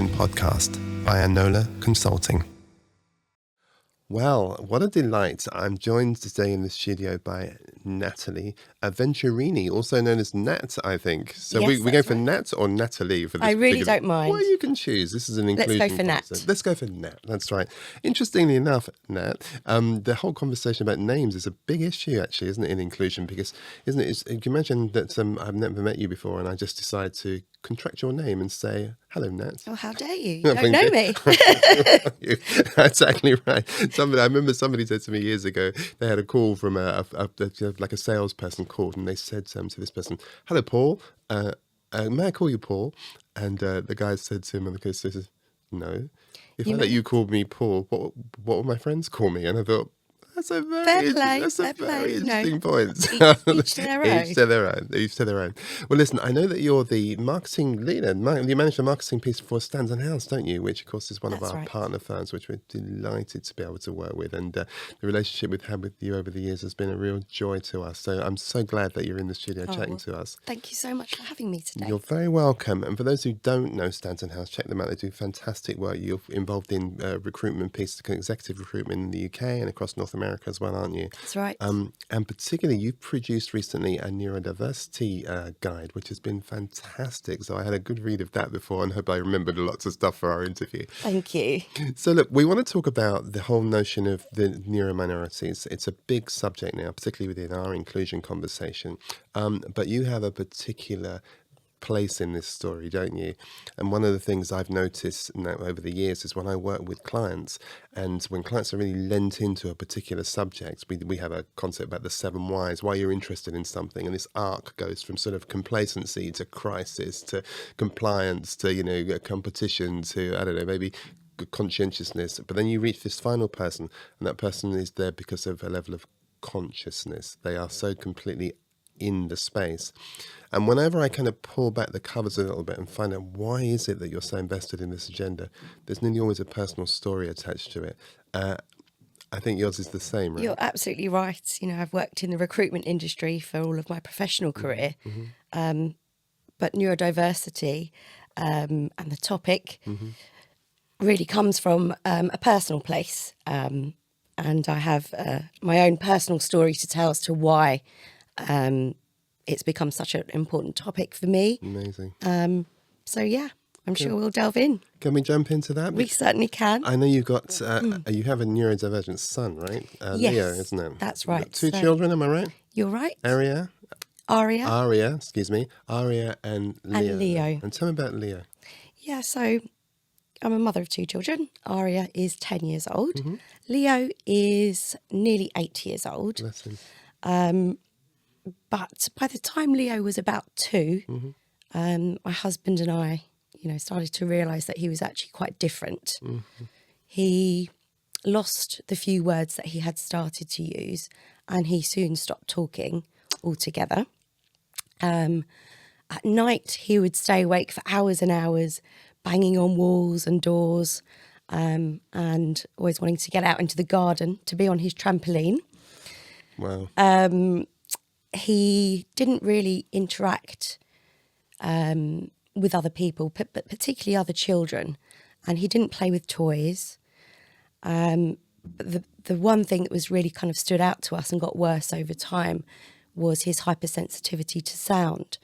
Inclusion Podcast by Enolla Consulting. Well, what a delight. I'm joined today in the studio by Natalie Venturini, also known as Nat, I think. So yes, we go for Nat or Natalie for this? I really don't mind. Well, you can choose. This is an inclusion Let's go for concept. Nat. Let's go for Nat. That's right. Interestingly enough, Nat, the whole conversation about names is a big issue, actually, isn't it, in inclusion? Because, isn't it? You can imagine that I've never met you before, and I just decide to contract your name and say, "Hello, Nat." Oh, how dare you? You don't know me. That's exactly right. I remember somebody said to me years ago, they had a call from like a salesperson called, and they said to this person, "Hello, Paul. May I call you Paul?" And the guy said to him, and the guy says, "No. If I let you call me Paul, what will my friends call me?" And I thought, that's a very interesting point. Each to their own. Each to their own. Well, listen, I know that you're the marketing leader. You manage the marketing piece for Stanton House, don't you? Which, of course, is one of our partner firms, which we're delighted to be able to work with. And the relationship we've had with you over the years has been a real joy to us. So I'm so glad that you're in the studio chatting to us. Thank you so much for having me today. You're very welcome. And for those who don't know Stanton House, check them out. They do fantastic work. You're involved in recruitment pieces, executive recruitment in the UK and across North America as well, aren't you? That's right. And particularly, you've produced recently a neurodiversity guide, which has been fantastic. So I had a good read of that before and hope I remembered lots of stuff for our interview. Thank you. So look, we want to talk about the whole notion of the neurominorities. It's a big subject now, particularly within our inclusion conversation. But you have a particular place in this story, don't you? And one of the things I've noticed now over the years is when I work with clients, and when clients are really lent into a particular subject, we have a concept about the 7 whys, why you're interested in something, and this arc goes from sort of complacency to crisis to compliance to competition to, I don't know, maybe conscientiousness. But then you reach this final person, and that person is there because of a level of consciousness. They are so completely in the space. And whenever I kind of pull back the covers a little bit and find out why is it that you're so invested in this agenda, there's nearly always a personal story attached to it. I think yours is the same, right? You're absolutely right. I've worked in the recruitment industry for all of my professional career, but neurodiversity and the topic really comes from a personal place. And I have my own personal story to tell as to why it's become such an important topic for me. Amazing. So yeah, I'm sure we'll delve in. Can we jump into that? We certainly can. I know you've got, you have a neurodivergent son, right? Yes, Leo, isn't it? That's right. You've got 2 children, am I right? You're right. Aria and Leo. And tell me about Leo. Yeah, so I'm a mother of 2 children. Aria is 10 years old. Leo is nearly 8 years old. Bless him. But by the time Leo was about 2, my husband and I, started to realise that he was actually quite different. He lost the few words that he had started to use, and he soon stopped talking altogether. At night, he would stay awake for hours and hours, banging on walls and doors, and always wanting to get out into the garden to be on his trampoline. Wow. He didn't really interact with other people, but particularly other children, and he didn't play with toys. But the one thing that was really kind of stood out to us and got worse over time was his hypersensitivity to sound.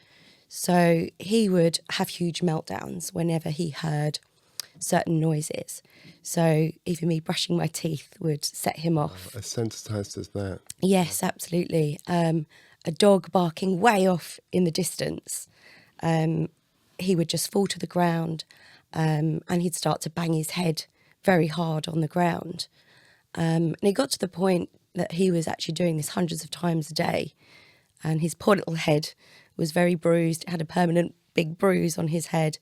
So he would have huge meltdowns whenever he heard certain noises. So even me brushing my teeth would set him off. As sensitised as that? Yes, absolutely. A dog barking way off in the distance, he would just fall to the ground, and he'd start to bang his head very hard on the ground. And it got to the point that he was actually doing this hundreds of times a day, and his poor little head was very bruised. It had a permanent big bruise on his head.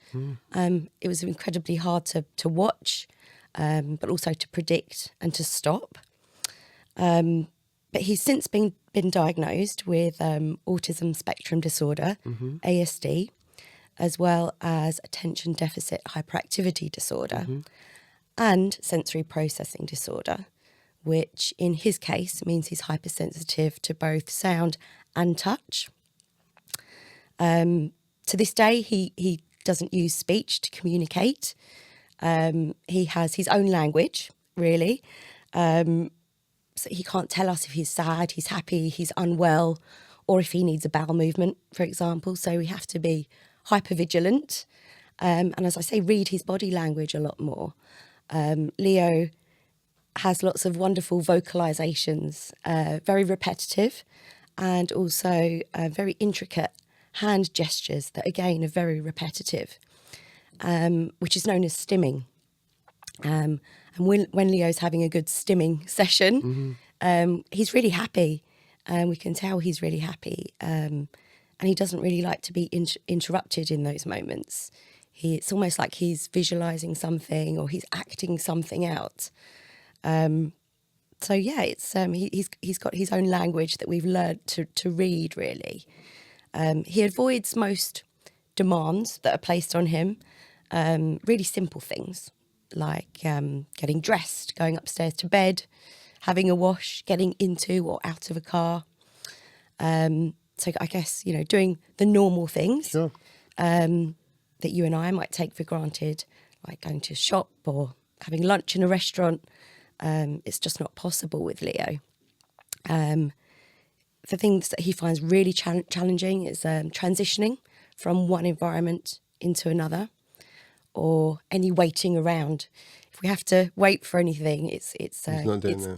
It was incredibly hard to watch, but also to predict and to stop. But he's since been diagnosed with autism spectrum disorder, ASD, as well as attention deficit hyperactivity disorder and sensory processing disorder, which in his case means he's hypersensitive to both sound and touch. To this day, he doesn't use speech to communicate. He has his own language, really. So he can't tell us if he's sad, he's happy, he's unwell, or if he needs a bowel movement, for example. So we have to be hyper vigilant. And as I say, read his body language a lot more. Leo has lots of wonderful vocalizations, very repetitive, and also very intricate hand gestures that, again, are very repetitive, which is known as stimming. And when Leo's having a good stimming session, he's really happy. We can tell he's really happy. And he doesn't really like to be interrupted in those moments. It's almost like he's visualising something or he's acting something out. So yeah, it's he's got his own language that we've learned to read, really. He avoids most demands that are placed on him, really simple things like getting dressed, going upstairs to bed, having a wash, getting into or out of a car. So I guess, doing the normal things Sure. that you and I might take for granted, like going to a shop or having lunch in a restaurant. It's just not possible with Leo. The things that he finds really challenging is transitioning from one environment into another, or any waiting around. If we have to wait for anything, it's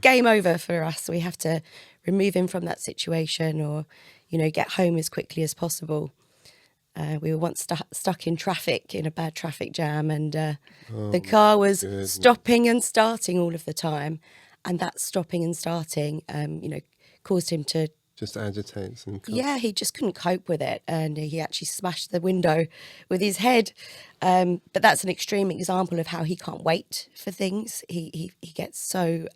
game over for us. We have to remove him from that situation, or get home as quickly as possible. We were once stuck in traffic, in a bad traffic jam, and the car was stopping and starting all of the time, and that stopping and starting, caused him to just agitates and yeah, he just couldn't cope with it, and he actually smashed the window with his head. But that's an extreme example of how he can't wait for things. He gets so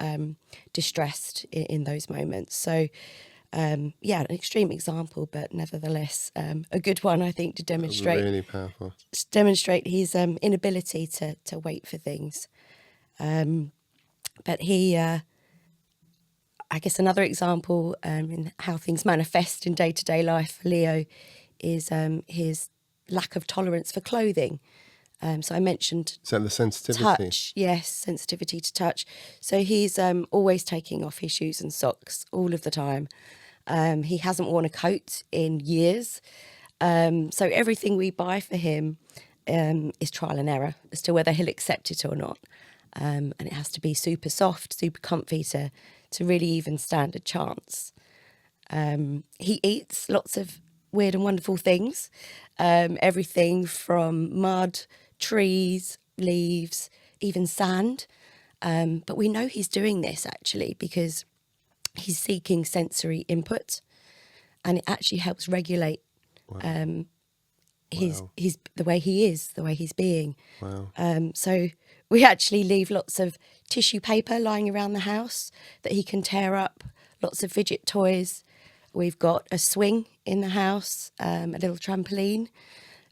distressed in those moments. So yeah, an extreme example, but nevertheless a good one, I think, to demonstrate really powerful. Demonstrate his inability to wait for things. But he. I guess another example in how things manifest in day-to-day life for Leo is his lack of tolerance for clothing. So I mentioned Is that the sensitivity? touch. Yes, sensitivity to touch. So he's always taking off his shoes and socks all of the time. He hasn't worn a coat in years. So everything we buy for him is trial and error as to whether he'll accept it or not. And it has to be super soft, super comfy to really even stand a chance. He eats lots of weird and wonderful things, everything from mud, trees, leaves, even sand. But we know he's doing this actually because he's seeking sensory input, and it actually helps regulate the way he is, the way he's being. Wow. So we actually leave lots of tissue paper lying around the house that he can tear up, lots of fidget toys. We've got a swing in the house, a little trampoline,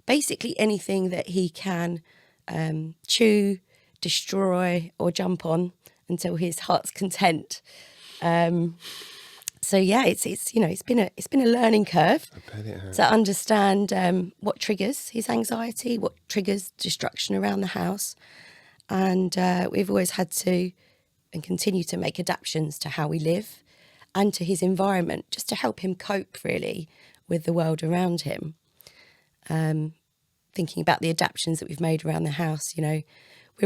basically anything that he can chew, destroy or jump on until his heart's content. So yeah, it's been a learning curve to understand what triggers his anxiety, what triggers destruction around the house. And we've always had to and continue to make adaptations to how we live and to his environment, just to help him cope really with the world around him. Thinking about the adaptations that we've made around the house, we're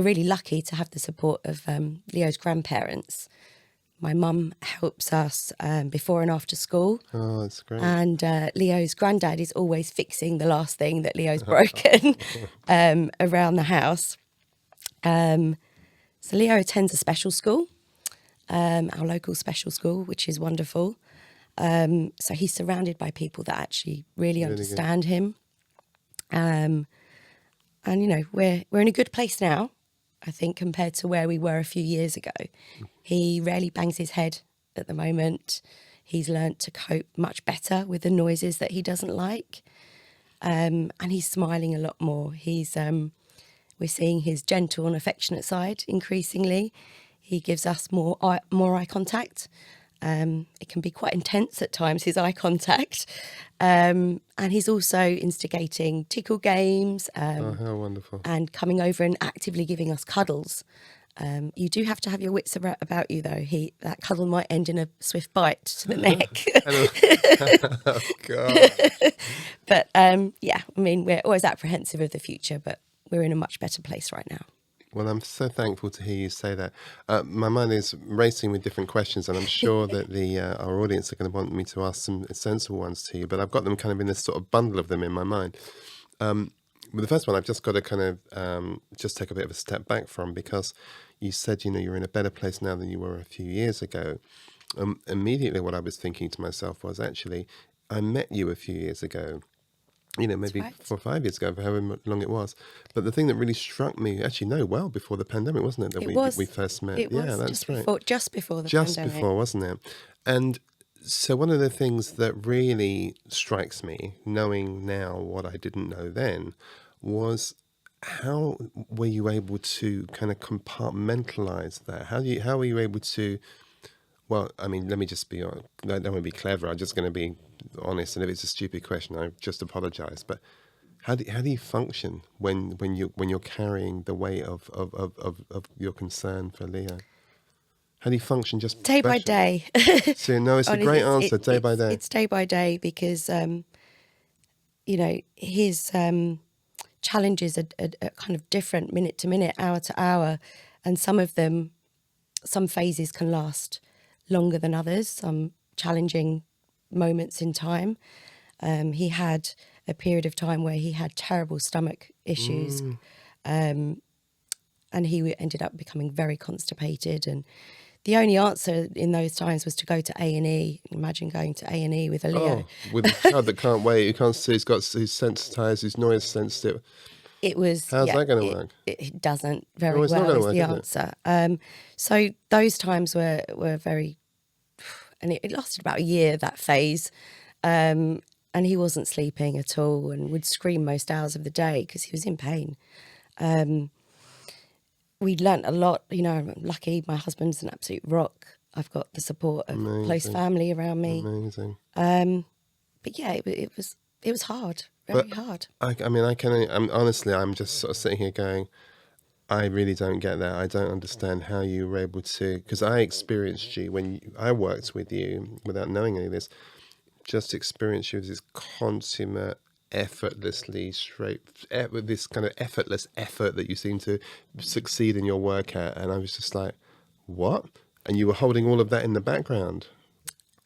really lucky to have the support of Leo's grandparents. My mum helps us before and after school. Oh, that's great. And Leo's granddad is always fixing the last thing that Leo's broken around the house. So Leo attends a special school, our local special school, which is wonderful. So he's surrounded by people that actually really understand him. And, we're in a good place now, I think, compared to where we were a few years ago. He rarely bangs his head at the moment. He's learnt to cope much better with the noises that he doesn't like. And he's smiling a lot more. We're seeing his gentle and affectionate side increasingly. He gives us more eye contact. It can be quite intense at times, his eye contact. And he's also instigating tickle games Oh, how wonderful. and coming over and actively giving us cuddles. You do have to have your wits about you, though. That cuddle might end in a swift bite to the neck. Oh, God. But yeah, I mean, we're always apprehensive of the future, but we're in a much better place right now. Well, I'm so thankful to hear you say that. My mind is racing with different questions, and I'm sure that our audience are going to want me to ask some sensible ones to you, but I've got them kind of in this sort of bundle of them in my mind. Well, the first one I've just got to kind of just take a bit of a step back from, because you said, you're in a better place now than you were a few years ago. Immediately what I was thinking to myself was, actually, I met you a few years ago, maybe right. 4 or 5 years ago, for however long it was. But the thing that really struck me, actually, no, well before the pandemic, wasn't it, that we first met? It was Yeah, that's right. just before the Just pandemic. before, wasn't it? And so one of the things that really strikes me, knowing now what I didn't know then, was how were you able to kind of compartmentalize that? How were you able to? Well, I mean, let me just be honest. I don't want to be clever. I'm just going to be honest. And if it's a stupid question, I just apologize. But how do you function when you're carrying the weight of your concern for Leo? How do you function just Day by day. So no, it's a Honestly, great answer. Day by day. It's day by day because, his challenges are kind of different minute to minute, hour to hour. And some phases can last longer than others, some challenging moments in time. He had a period of time where he had terrible stomach issues, and he ended up becoming very constipated. And the only answer in those times was to go to A&E. Imagine going to A&E with a Leo. Oh, with a child that can't wait, who can't see, who's sensitized, who's noise sensitive. It was. How's that going to work? It doesn't very No, it's not well. gonna Is work, the is it? answer. So those times were very, and it lasted about a year, that phase. And he wasn't sleeping at all and would scream most hours of the day because he was in pain. We learnt a lot. I'm lucky. My husband's an absolute rock. I've got the support of a close family around me. Amazing. But yeah, it was hard, very hard. Honestly, I'm just sort of sitting here going, I really don't get that. I don't understand how you were able to, because I experienced you when I worked with you without knowing any of this, just experienced you as this consummate, effortlessly with this kind of effortless effort that you seem to succeed in your work at. And I was just like, what? And you were holding all of that in the background.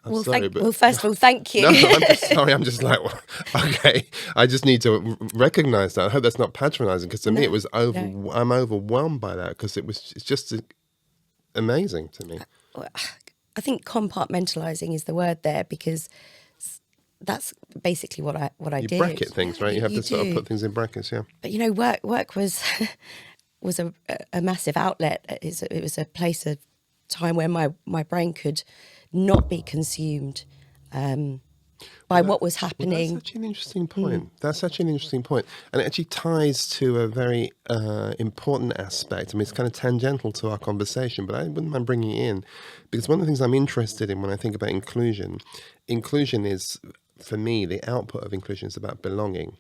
Well, first of all, thank you. No, I'm just sorry. I'm just like, well, okay. I just need to recognize that. I hope that's not patronizing, because to me it was I'm overwhelmed by that, because it's just amazing to me. I think compartmentalizing is the word there, because that's basically what I You did. bracket things, right? You have to sort of put things in brackets, yeah. But work was a massive outlet. It was a place of time where my brain could not be consumed by what was happening. Well, that's such an interesting point. That's such an interesting point. And it actually ties to a very important aspect. I mean, it's kind of tangential to our conversation, but I wouldn't mind bringing it in, because one of the things I'm interested in when I think about inclusion is, for me, the output of inclusion is about belonging.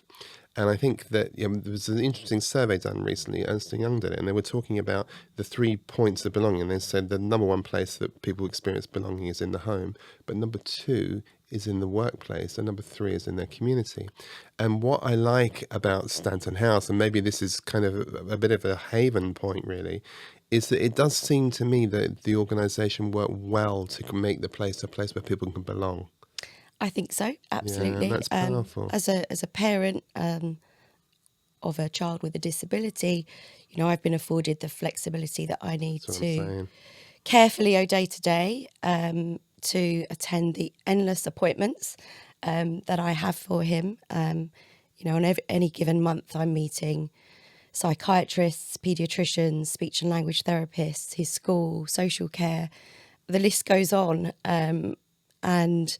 And I think that there was an interesting survey done recently, Ernst & Young did it, and they were talking about the 3 points of belonging. They said the number one place that people experience belonging is in the home, but number 2 is in the workplace, and number 3 is in their community. And what I like about Stanton House, and maybe this is kind of a bit of a haven point really, is that it does seem to me that the organisation worked well to make the place a place where people can belong. I think so, absolutely. Yeah, that's powerful. As a parent of a child with a disability, I've been afforded the flexibility that I need to carefully go day to day to attend the endless appointments that I have for him. On any given month, I'm meeting psychiatrists, paediatricians, speech and language therapists, his school, social care. The list goes on, and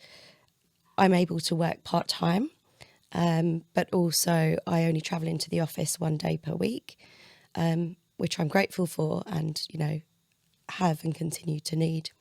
I'm able to work part-time, but also I only travel into the office 1 day per week, which I'm grateful for and, have and continue to need.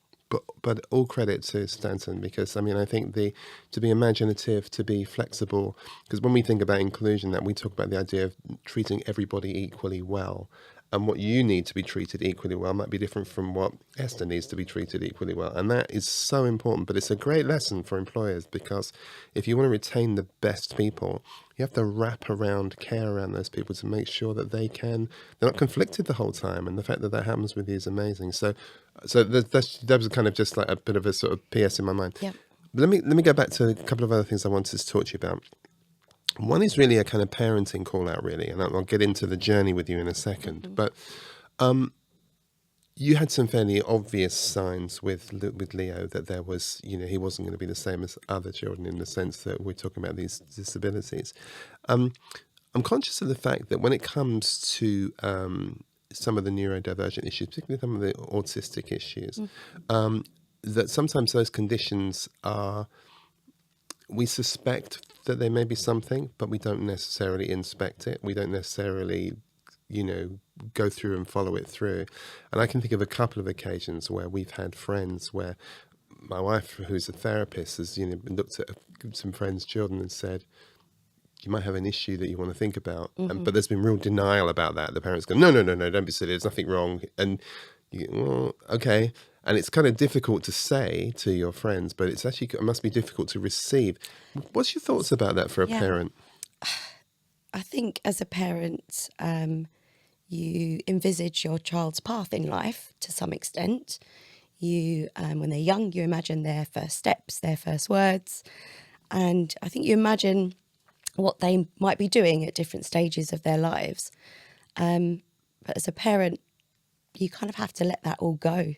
but all credit to Stanton, because I mean, I think to be imaginative, to be flexible, because when we think about inclusion, that we talk about the idea of treating everybody equally well. And what you need to be treated equally well might be different from what Esther needs to be treated equally well. And that is so important. But it's a great lesson for employers, because if you want to retain the best people, you have to wrap around care around those people to make sure that they're not conflicted the whole time. And the fact that that happens with you is amazing. So that was kind of just like a bit of a sort of PS in my mind. Yeah. But let me go back to a couple of other things I wanted to talk to you about. One is really a kind of parenting call out, really, and I'll get into the journey with you in a second. Mm-hmm. But you had some fairly obvious signs with Leo that there was, he wasn't going to be the same as other children, in the sense that we're talking about these disabilities. I'm conscious of the fact that when it comes to some of the neurodivergent issues, particularly some of the autistic issues, that sometimes those conditions are, we suspect that there may be something, but we don't necessarily inspect it. We don't necessarily, go through and follow it through. And I can think of a couple of occasions where we've had friends where my wife, who's a therapist, has, looked at some friends' children and said, you might have an issue that you want to think about. But there's been real denial about that. The parents go, no, don't be silly. There's nothing wrong. And you go, well, okay. And it's kind of difficult to say to your friends, but it must be difficult to receive. What's your thoughts about that for a parent? I think as a parent, you envisage your child's path in life to some extent. You, when they're young, you imagine their first steps, their first words. And I think you imagine what they might be doing at different stages of their lives. But as a parent, you kind of have to let that all go.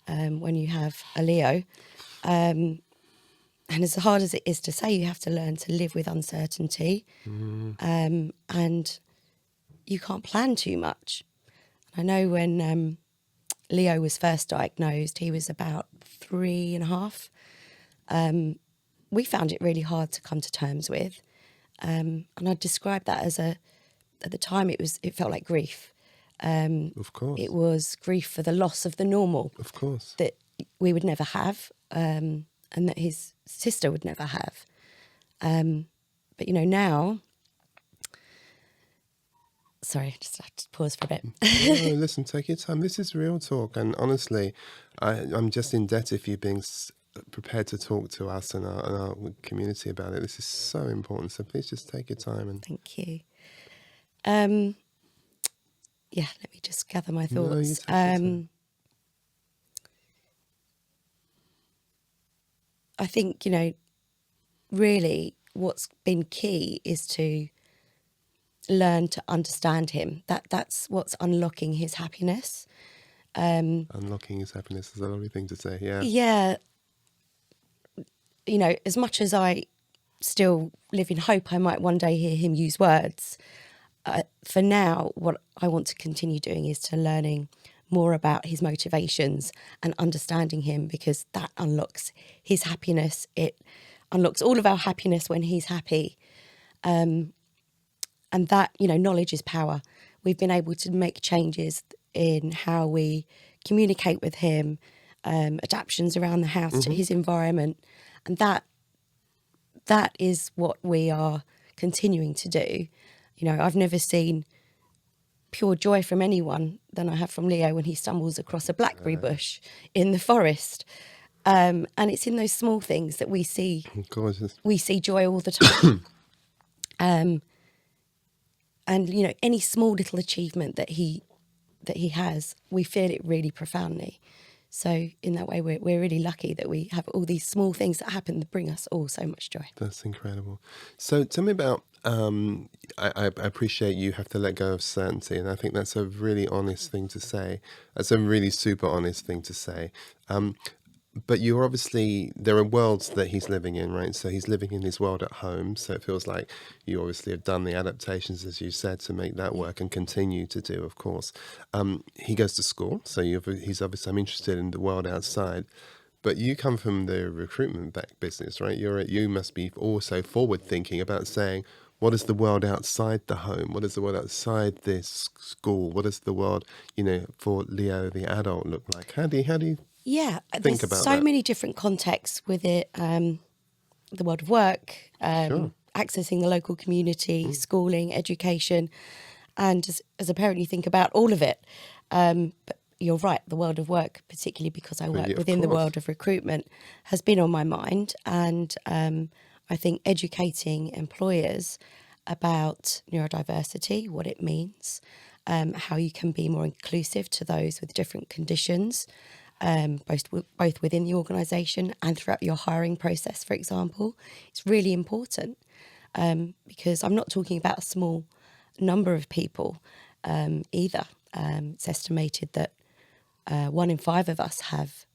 When you have a Leo. And as hard as it is to say, you have to learn to live with uncertainty. And you can't plan too much. I know when Leo was first diagnosed, he was about 3.5. We found it really hard to come to terms with. And I described that as at the time, it felt like grief. Of course. It was grief for the loss of the normal. Of course. That we would never have, and that his sister would never have. But, now... Sorry, I just have to pause for a bit. No, listen, take your time. This is real talk. And honestly, I'm just indebted for you being prepared to talk to us and our community about it. This is so important. So please just take your time. Thank you. Yeah, let me just gather my thoughts. No, you take your time. I think, really what's been key is to learn to understand him. That's what's unlocking his happiness. Unlocking his happiness is a lovely thing to say, yeah. Yeah. As much as I still live in hope I might one day hear him use words, for now, what I want to continue doing is to learning more about his motivations and understanding him, because that unlocks his happiness. It unlocks all of our happiness when he's happy. And that, knowledge is power. We've been able to make changes in how we communicate with him, adaptations around the house to his environment. And that is what we are continuing to do. I've never seen pure joy from anyone than I have from Leo when he stumbles across a blackberry bush in the forest. And it's in those small things that we see. Gorgeous. We see joy all the time. And any small little achievement that he has, we feel it really profoundly. So in that way, we're really lucky that we have all these small things that happen that bring us all so much joy. That's incredible. So tell me about, I appreciate you have to let go of certainty, and I think that's a really honest thing to say. That's a really super honest thing to say. But you're obviously, there are worlds that he's living in, right? So he's living in his world at home. So it feels like you obviously have done the adaptations, as you said, to make that work, and continue to do, of course. He goes to school. So he's obviously, I'm interested in the world outside. But you come from the recruitment back business, right? You must be also forward thinking about saying, what is the world outside the home? What is the world outside this school? What does the world, for Leo, the adult, look like? How do you Yeah, think there's about so that? many different contexts with it. The world of work, Sure. accessing the local community, schooling, education, and as a parent, you think about all of it. But you're right, the world of work, particularly because I work Yeah, of within the course. world of recruitment, has been on my mind. And I think educating employers about neurodiversity, what it means, how you can be more inclusive to those with different conditions, both within the organisation and throughout your hiring process, for example. It's really important because I'm not talking about a small number of people either. It's estimated that 1 in 5 of us have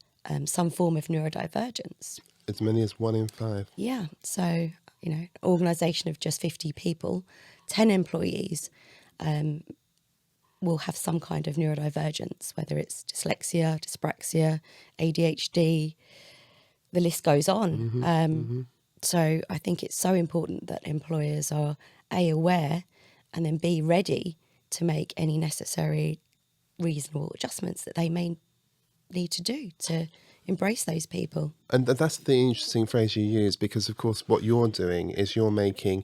some form of neurodivergence. As many as 1 in 5. Yeah, so, an organisation of just 50 people, 10 employees will have some kind of neurodivergence, whether it's dyslexia, dyspraxia, ADHD, the list goes on. So I think it's so important that employers are A, aware, and then B, ready to make any necessary reasonable adjustments that they may need to do to embrace those people. And that's the interesting phrase you use, because of course what you're doing is you're making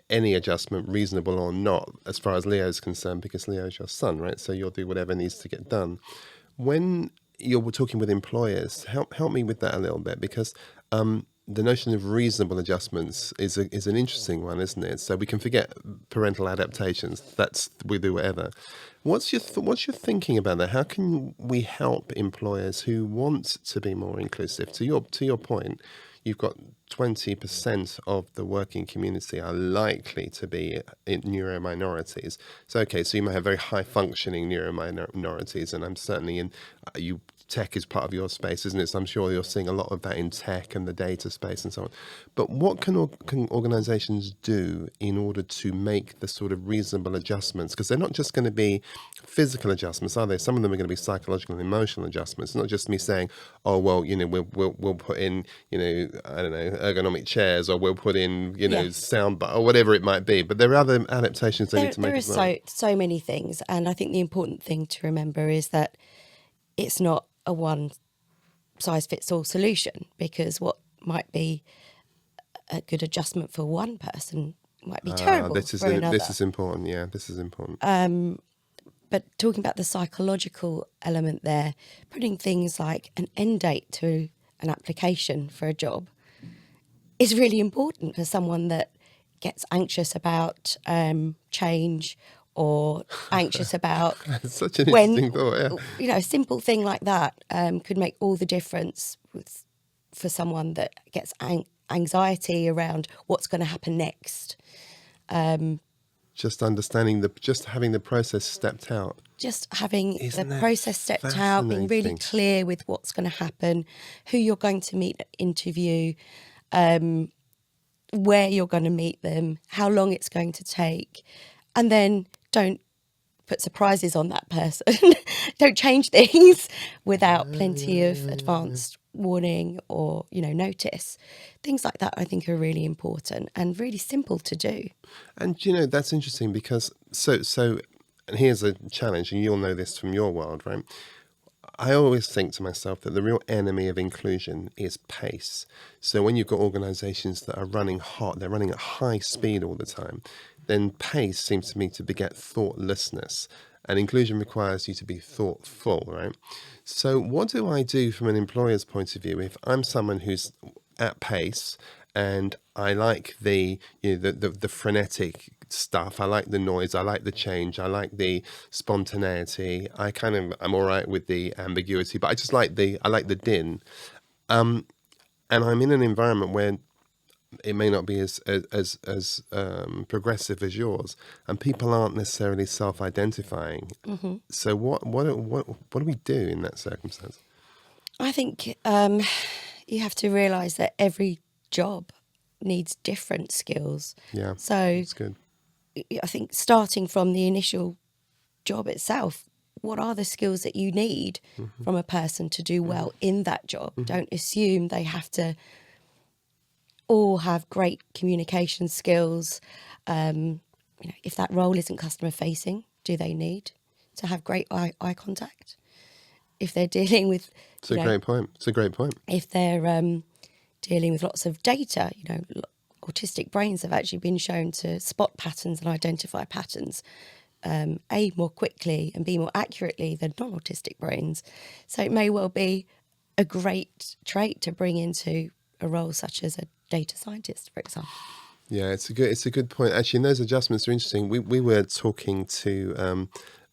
any adjustment reasonable or not, as far as Leo's concerned, because Leo's your son, right? So you'll do whatever needs to get done. When you're talking with employers, help me with that a little bit, because the notion of reasonable adjustments is an interesting one, isn't it? So we can forget parental adaptations. That's, we do whatever. What's your thinking about that? How can we help employers who want to be more inclusive? To your point, you've got 20% of the working community are likely to be in neurominorities. So okay, so you might have very high functioning neurominorities, and I'm certainly in you. Tech is part of your space, isn't it? So I'm sure you're seeing a lot of that in tech and the data space and so on. But what can organizations do in order to make the sort of reasonable adjustments? Because they're not just going to be physical adjustments, are they? Some of them are going to be psychological and emotional adjustments. It's not just me saying, oh, well, we'll put in, I don't know, ergonomic chairs, or we'll put in, Yes. sound bar, or whatever it might be. But there are other adaptations they need to make There are as well. so many things. And I think the important thing to remember is that it's not a one-size-fits-all solution, because what might be a good adjustment for one person might be terrible for another. This is important. Yeah, this is important. But talking about the psychological element there, putting things like an end date to an application for a job is really important for someone that gets anxious about change, or anxious about It's such an when, interesting thought. Yeah. a simple thing like that could make all the difference for someone that gets anxiety around what's going to happen next. Just having the process stepped out. Just having Isn't the that process stepped out, being really fascinating? clear with what's going to happen, who you're going to meet at interview, where you're going to meet them, how long it's going to take, and then don't put surprises on that person. Don't change things without plenty of advanced warning or, notice. Things like that I think are really important and really simple to do. And that's interesting, because and here's a challenge, and you'll know this from your world, right? I always think to myself that the real enemy of inclusion is pace. So when you've got organizations that are running hot, they're running at high speed all the time, then pace seems to me to beget thoughtlessness. And inclusion requires you to be thoughtful, right? So what do I do from an employer's point of view if I'm someone who's at pace, and I like the frenetic stuff, I like the noise, I like the change, I like the spontaneity, I'm all right with the ambiguity, but I like the din, and I'm in an environment where it may not be as progressive as yours, and people aren't necessarily self-identifying. Mm-hmm. So what do we do in that circumstance? I think you have to realise that every job needs different skills. Yeah, So that's good. I think starting from the initial job itself, what are the skills that you need from a person to do well in that job? Don't assume they have to all have great communication skills. If that role isn't customer facing, do they need to have great eye contact? if they're dealing with, It's a great point. It's a great point. if they're dealing with lots of data, autistic brains have actually been shown to spot patterns and identify patterns, A, more quickly and B, more accurately than non-autistic brains. So it may well be a great trait to bring into a role such as a data scientist, for example. Yeah, it's a good point. Actually, and those adjustments are interesting. We were talking to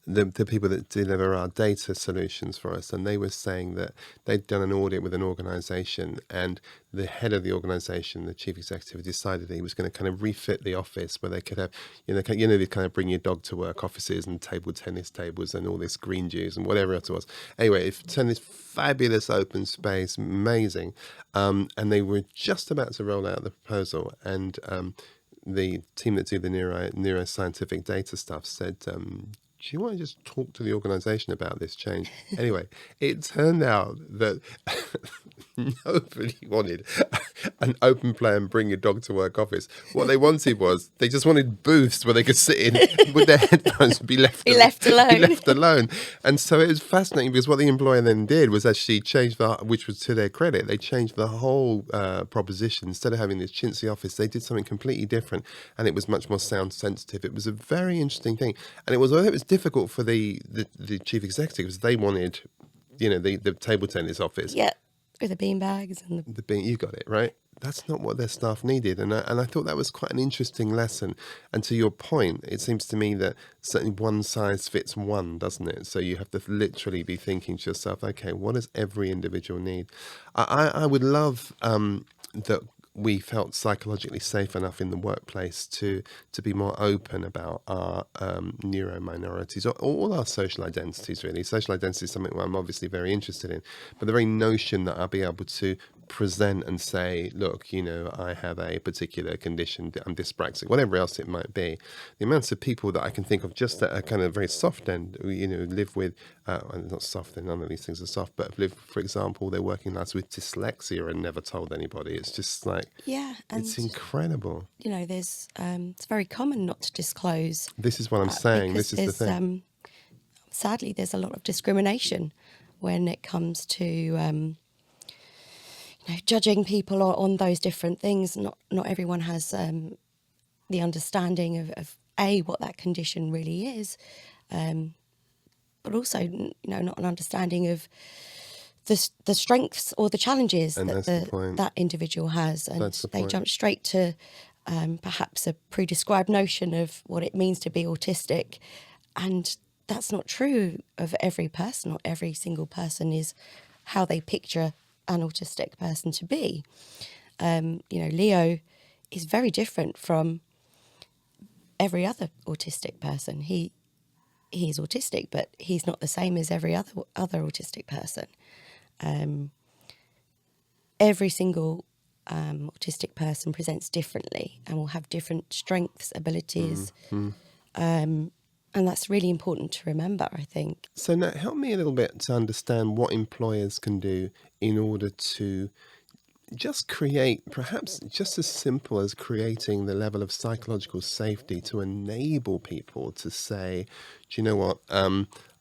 the people that deliver our data solutions for us, and they were saying that they'd done an audit with an organisation, and the head of the organisation, the chief executive, decided that he was going to kind of refit the office where they could have, they kind of bring your dog to work offices and table tennis tables and all this green juice and whatever else it was. Anyway, it turned this fabulous open space, amazing, and they were just about to roll out the proposal, and the team that do the neuroscientific data stuff said, do you want to just talk to the organisation about this change? Anyway, it turned out that nobody wanted an open plan, bring your dog to work office. What they wanted was, they just wanted booths where they could sit in with their headphones and be left alone. And so it was fascinating, because what the employer then did was actually change which was to their credit, they changed the whole proposition. Instead of having this chintzy office, they did something completely different, and it was much more sound sensitive. It was a very interesting thing, and it was difficult for the chief executives. They wanted, the table tennis office. Yeah, with the bean bags and you got it right. That's not what their staff needed, and I thought that was quite an interesting lesson. And to your point, it seems to me that certainly one size fits one, doesn't it? So you have to literally be thinking to yourself, okay, what does every individual need? I would love that we felt psychologically safe enough in the workplace to be more open about our neuro minorities, or all our social identities, really. Social identity is something I'm obviously very interested in, but the very notion that I'll be able to present and say, look, I have a particular condition, I'm dyspraxic, whatever else it might be. The amounts of people that I can think of just at a kind of very soft end, live with, not soft, none of these things are soft, but live, for example, their working lives with dyslexia and never told anybody. It's just like, and it's incredible. There's it's very common not to disclose. This is what I'm saying. This is the thing. Sadly, there's a lot of discrimination when it comes to judging people on those different things. Not everyone has the understanding of what that condition really is, but also not an understanding of the strengths or the challenges that individual has, and they jump straight to perhaps a prescribed notion of what it means to be autistic, and that's not true of every person. Not every single person is how they picture an autistic person to be. Leo is very different from every other autistic person. He is autistic, but he's not the same as every other autistic person. Every single autistic person presents differently and will have different strengths, abilities, and that's really important to remember, I think. So now help me a little bit to understand what employers can do in order to just create, perhaps just as simple as creating the level of psychological safety to enable people to say, do you know what,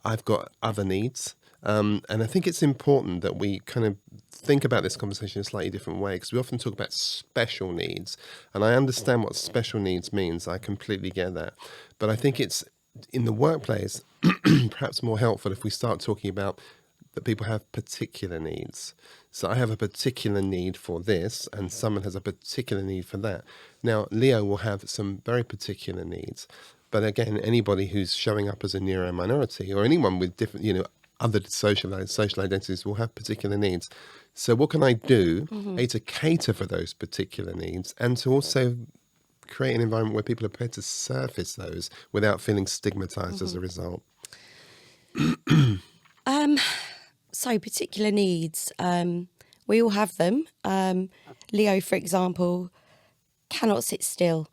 I've got other needs. And I think it's important that we kind of think about this conversation in a slightly different way, because we often talk about special needs, and I understand what special needs means. I completely get that. But I think it's in the workplace perhaps more helpful if we start talking about that people have particular needs. So I have a particular need for this, and someone has a particular need for that. Now, Leo will have some very particular needs. But again, anybody who's showing up as a neuro minority, or anyone with different, other social identities, will have particular needs. So what can I do, A, to cater for those particular needs, and to also create an environment where people are prepared to surface those without feeling stigmatized as a result? So particular needs, we all have them. Leo, for example, cannot sit still.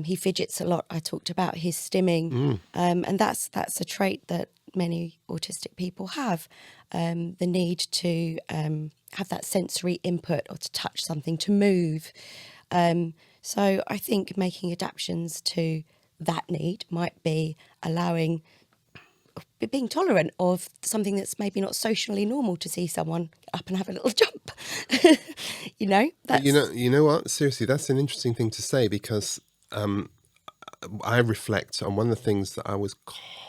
He fidgets a lot. I talked about his stimming, and that's a trait that many autistic people have. The need to have that sensory input, or to touch something, to move. So I think making adaptations to that need might be allowing being tolerant of something that's maybe not socially normal to see someone get up and have a little jump. But you know what? Seriously, that's an interesting thing to say, because I reflect on one of the things that I was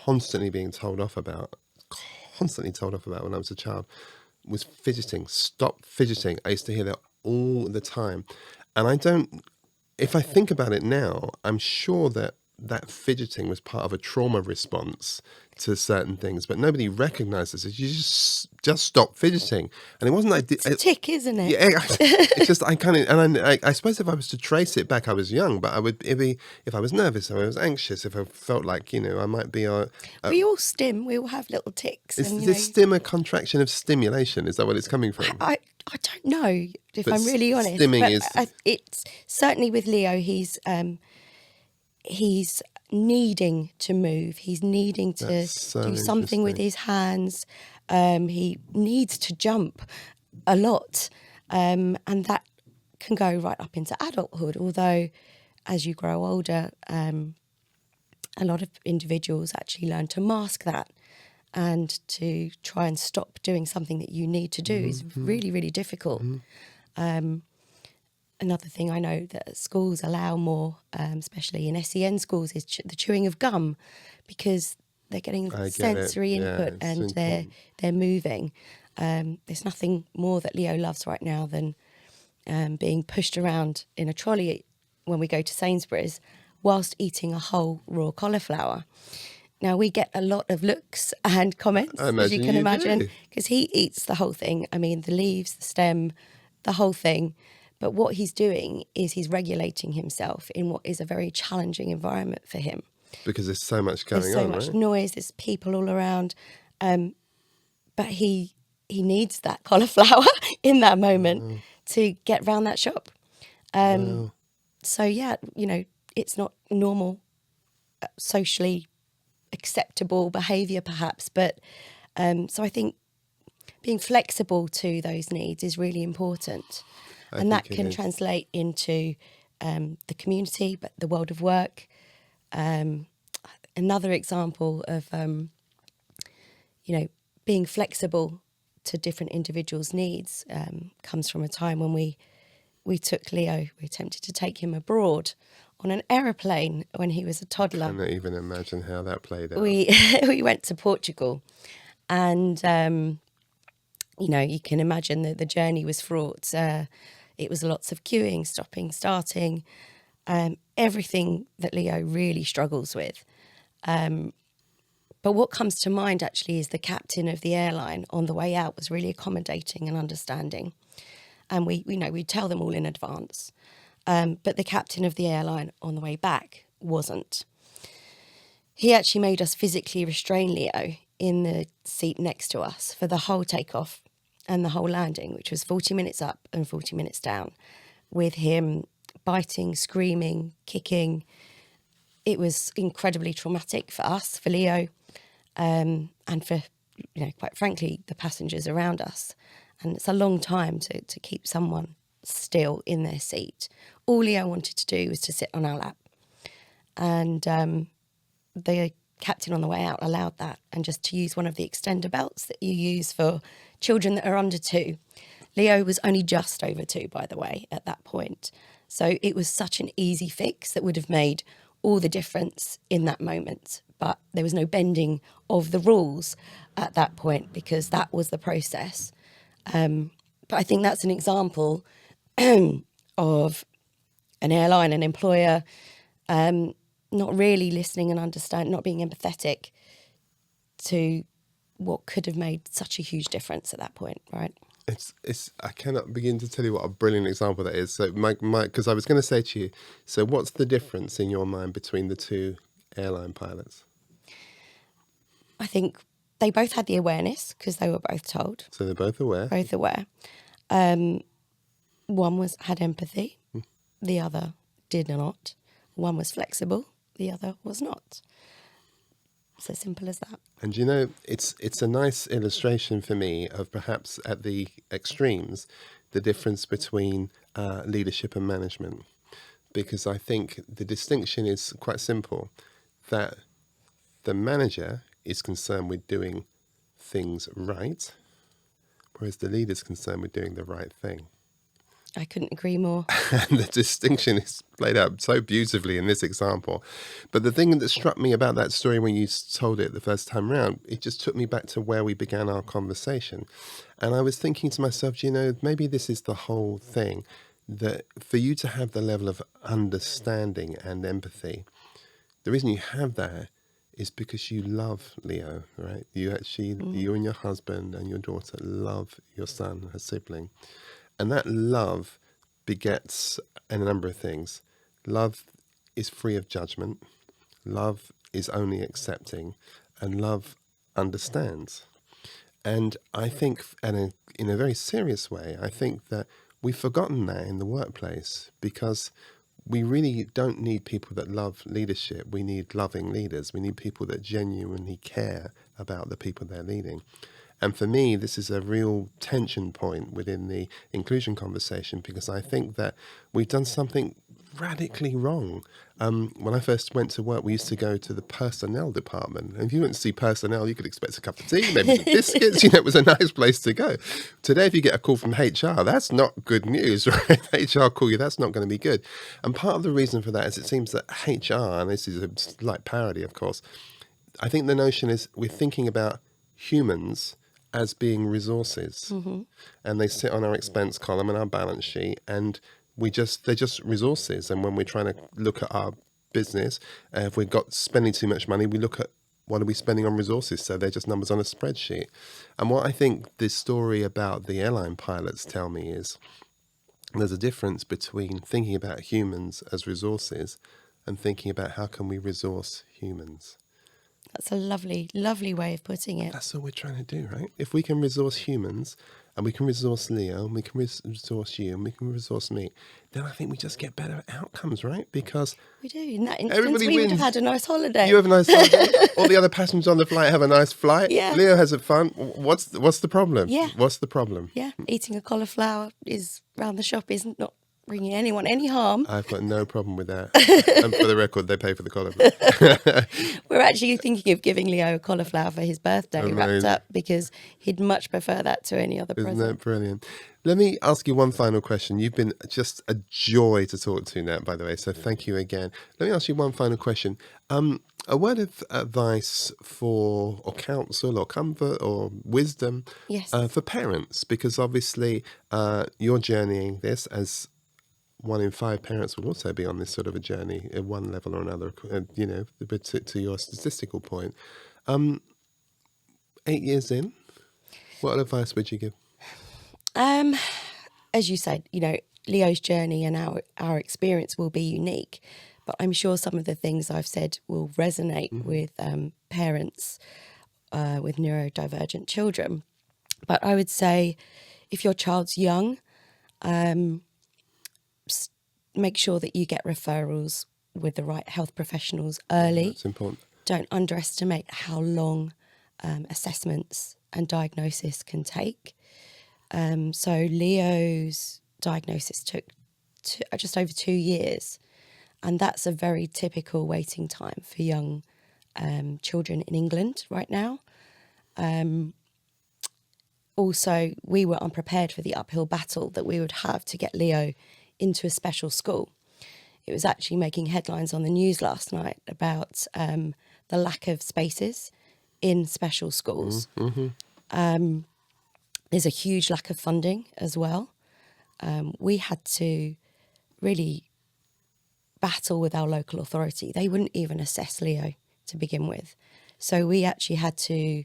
constantly told off about when I was a child, was fidgeting. Stop fidgeting. I used to hear that all the time. And if I think about it now, I'm sure that fidgeting was part of a trauma response to certain things, but nobody recognizes it. You just stop fidgeting. And it wasn't like... It's a tick, isn't it? Yeah, it's just, I kind of... And I suppose if I was to trace it back, I was young, but if I was nervous, if I was anxious, if I felt like, I might be... We all stim, we all have little ticks. Is this stim a contraction of stimulation? Is that what it's coming from? I don't know, if But I'm really honest. stimming but is... it's certainly with Leo, he's needing to move. He's needing to That's so do something with interesting. his hands. He needs to jump a lot. And that can go right up into adulthood. Although as you grow older, a lot of individuals actually learn to mask that, and to try and stop doing something that you need to do is really, really difficult. Another thing I know that schools allow more, especially in SEN schools, is the chewing of gum, because they're getting sensory input and they're moving. There's nothing more that Leo loves right now than being pushed around in a trolley when we go to Sainsbury's whilst eating a whole raw cauliflower. Now, we get a lot of looks and comments, as you can imagine, because he eats the whole thing. I mean, the leaves, the stem, the whole thing. But what he's doing is he's regulating himself in what is a very challenging environment for him. Because there's so much going on, There's so much noise, there's people all around. But he needs that cauliflower in that moment to get round that shop. So, yeah, it's not normal, socially acceptable behaviour perhaps. But so I think being flexible to those needs is really important. And that can translate into the community, but the world of work. Another example of, being flexible to different individuals' needs comes from a time when we took Leo, we attempted to take him abroad on an aeroplane when he was a toddler. I can't even imagine how that played out. We went to Portugal, and, you can imagine that the journey was fraught. It was lots of queuing, stopping, starting, everything that Leo really struggles with. But what comes to mind actually is the captain of the airline on the way out was really accommodating and understanding. And we tell them all in advance. But the captain of the airline on the way back wasn't. He actually made us physically restrain Leo in the seat next to us for the whole takeoff and the whole landing, which was 40 minutes up and 40 minutes down, with him biting, screaming, kicking. It was incredibly traumatic for us, for Leo, and for, quite frankly, the passengers around us. And it's a long time to keep someone still in their seat. All Leo wanted to do was to sit on our lap. And the captain on the way out allowed that, and just to use one of the extender belts that you use for children that are under 2. Leo was only just over 2, by the way, at that point. So it was such an easy fix that would have made all the difference in that moment. But there was no bending of the rules at that point, because that was the process. But I think that's an example of an airline, an employer, not really listening and understanding, not being empathetic to what could have made such a huge difference at that point, right? It's I cannot begin to tell you what a brilliant example that is. So, because I was going to say to you, so what's the difference in your mind between the two airline pilots? I think they both had the awareness, because they were both told. So they're both aware. Both aware. One had empathy, the other did not. One was flexible, the other was not. It's as simple as that. And it's a nice illustration for me of perhaps at the extremes, the difference between leadership and management. Because I think the distinction is quite simple, that the manager is concerned with doing things right, whereas the leader is concerned with doing the right thing. I couldn't agree more. And the distinction is played out so beautifully in this example. But the thing that struck me about that story when you told it the first time round, it just took me back to where we began our conversation. And I was thinking to myself, maybe this is the whole thing, that for you to have the level of understanding and empathy, the reason you have that is because you love Leo, right? You and your husband and your daughter love your son, her sibling. And that love begets a number of things. Love is free of judgment. Love is only accepting. And love understands. And I think, in a very serious way, I think that we've forgotten that in the workplace, because we really don't need people that love leadership. We need loving leaders. We need people that genuinely care about the people they're leading. And for me, this is a real tension point within the inclusion conversation, because I think that we've done something radically wrong. When I first went to work, we used to go to the personnel department. And if you went to see personnel, you could expect a cup of tea, maybe some biscuits. It was a nice place to go. Today, if you get a call from HR, that's not good news, right? HR call you, that's not going to be good. And part of the reason for that is it seems that HR, and this is a slight parody, of course, I think the notion is we're thinking about humans as being resources, and they sit on our expense column and our balance sheet, and they're just resources. And when we're trying to look at our business, if we've got spending too much money, we look at what are we spending on resources. So they're just numbers on a spreadsheet. And what I think this story about the airline pilots tell me is there's a difference between thinking about humans as resources and thinking about how can we resource humans. That's a lovely, lovely way of putting it. That's what we're trying to do, right? If we can resource humans, and we can resource Leo, and we can resource you, and we can resource me, then I think we just get better outcomes, right? Because we do. In that instance, everybody we would wins. have had a nice holiday. You have a nice holiday. All the other passengers on the flight have a nice flight. Yeah. Leo has it fun. What's the problem? Yeah. What's the problem? Yeah, eating a cauliflower round the shop is not bringing anyone any harm. I've got no problem with that. And for the record, they pay for the cauliflower. We're actually thinking of giving Leo a cauliflower for his birthday wrapped Amazing. up, because he'd much prefer that to any other Isn't present. that brilliant? Let me ask you one final question. You've been just a joy to talk to, Nat, by the way, so thank you again. Let me ask you one final question. A word of advice or counsel or comfort or wisdom Yes. for parents, because obviously you're journeying this, as 1 in 5 parents will also be on this sort of a journey at one level or another, but to your statistical point. 8 years in, what advice would you give? As you said, Leo's journey and our experience will be unique, but I'm sure some of the things I've said will resonate with parents with neurodivergent children. But I would say, if your child's young, make sure that you get referrals with the right health professionals early. That's important. Don't underestimate how long assessments and diagnosis can take. So Leo's diagnosis took just over 2 years, and that's a very typical waiting time for young children in England right now. Also, we were unprepared for the uphill battle that we would have to get Leo into a special school. It was actually making headlines on the news last night about the lack of spaces in special schools. There's a huge lack of funding as well. We had to really battle with our local authority. They wouldn't even assess Leo to begin with. So we actually had to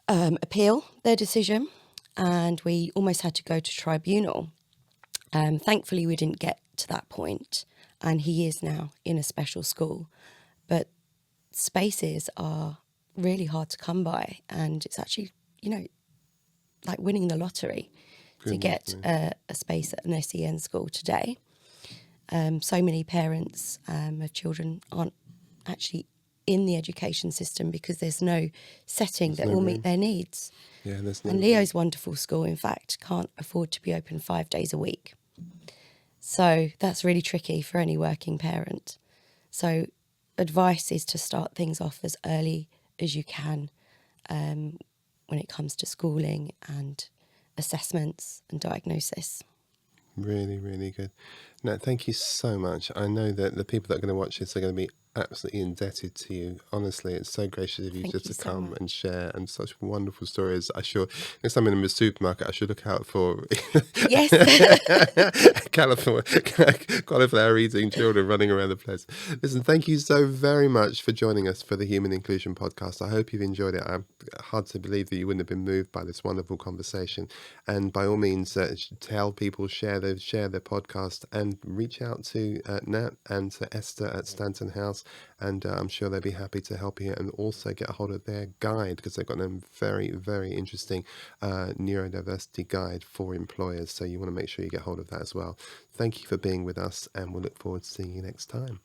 appeal their decision, and we almost had to go to tribunal. Thankfully, we didn't get to that point, and he is now in a special school. But spaces are really hard to come by, and it's actually, like winning the lottery to get a space at an SEN school today. So many parents of children aren't actually in the education system because there's no setting that will meet their needs. Yeah, there's no. And Leo's wonderful school, in fact, can't afford to be open 5 days a week. So that's really tricky for any working parent. So advice is to start things off as early as you can when it comes to schooling and assessments and diagnosis. Really, really good. Nat, thank you so much. I know that the people that are going to watch this are going to be absolutely indebted to you. Honestly, it's so gracious of you Thank just you to so come much. and share, and such wonderful stories. I sure next time I'm in the supermarket, I should look out for Yes. California cauliflower eating children running around the place. Listen, thank you so very much for joining us for the Human Inclusion Podcast. I hope you've enjoyed it. I'm hard to believe that you wouldn't have been moved by this wonderful conversation. And by all means, tell people, share their podcast, and reach out to Nat and to Esther at Stanton House. And I'm sure they'll be happy to help you, and also get a hold of their guide, because they've got a very, very interesting neurodiversity guide for employers. So you want to make sure you get hold of that as well. Thank you for being with us, and we'll look forward to seeing you next time.